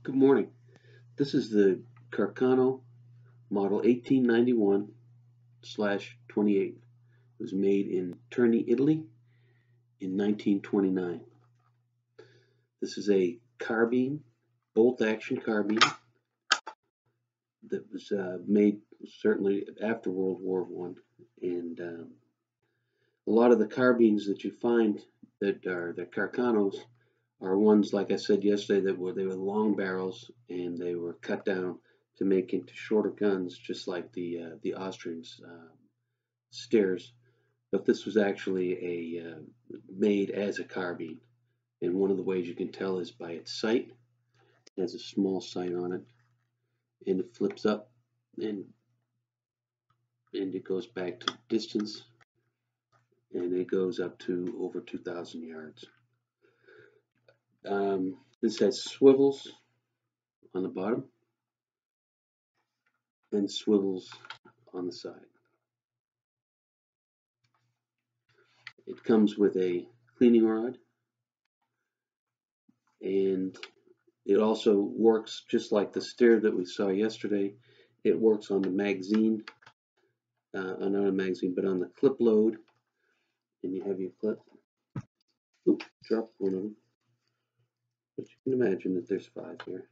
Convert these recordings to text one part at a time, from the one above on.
Good morning. This is the Carcano model 1891/28. It was made in Terini, Italy in 1929. This is a carbine, bolt-action carbine that was made certainly after World War I. And a lot of the carbines that you find that are the Carcanos are ones, like I said yesterday, they were long barrels and they were cut down to make into shorter guns, just like the Austrians Steyrs. But this was actually a made as a carbine, and one of the ways you can tell is by its sight. It has a small sight on it, and it flips up, and it goes back to distance, and it goes up to over 2,000 yards. This has swivels on the bottom and swivels on the side. It comes with a cleaning rod, and it also works just like the Steyr that we saw yesterday. It works on the magazine, not a magazine, but on the clip load, and you have your clip. Oops, dropped one of them. But you can imagine that there's 5 here.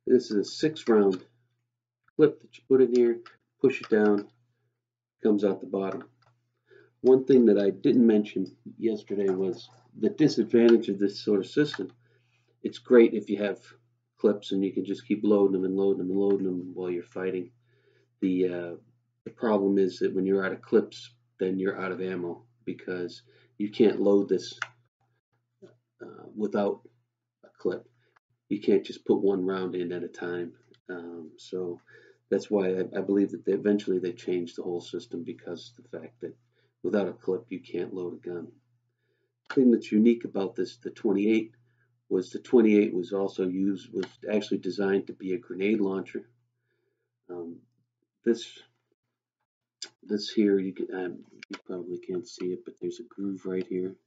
This is a 6-round clip that you put in here, push it down, comes out the bottom. One thing that I didn't mention yesterday was the disadvantage of this sort of system. It's great if you have clips and you can just keep loading them and loading them and loading them while you're fighting. The problem is that when you're out of clips, then you're out of ammo, because you can't load this without a clip. You can't just put one round in at a time. So that's why I believe that eventually they changed the whole system, because of the fact that without a clip you can't load a gun. The thing that's unique about this, the 28, was the 28 was actually designed to be a grenade launcher. This here, you probably can't see it, but there's a groove right here.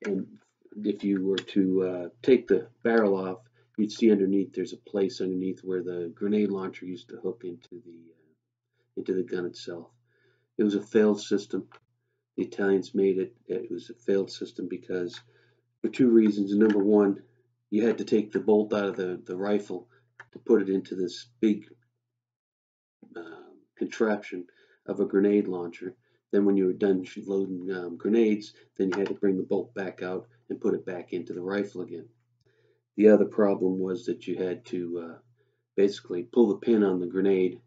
And if you were to take the barrel off, you'd see underneath there's a place underneath where the grenade launcher used to hook into the gun itself. It was a failed system. The Italians made it. It was a failed system because for 2 reasons. Number one, you had to take the bolt out of the rifle to put it into this big contraption of a grenade launcher. Then when you were done loading grenades, then you had to bring the bolt back out and put it back into the rifle again. The other problem was that you had to basically pull the pin on the grenade,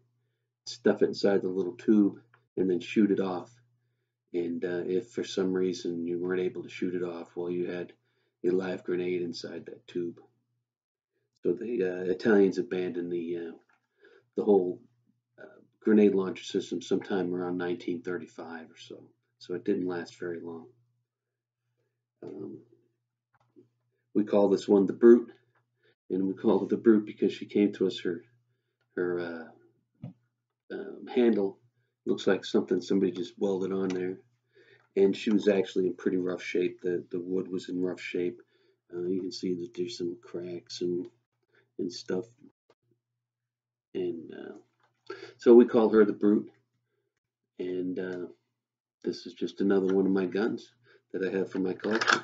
stuff it inside the little tube, and then shoot it off. And if for some reason you weren't able to shoot it off, well, you had a live grenade inside that tube. So the Italians abandoned the whole grenade launcher system sometime around 1935 or so. So it didn't last very long. We call this one the Brut, and we call it the Brut because she came to us. Her handle looks like something somebody just welded on there, and she was actually in pretty rough shape. The wood was in rough shape. You can see that there's some cracks and stuff, and so we call her the Brut. And this is just another one of my guns that I have for my collection.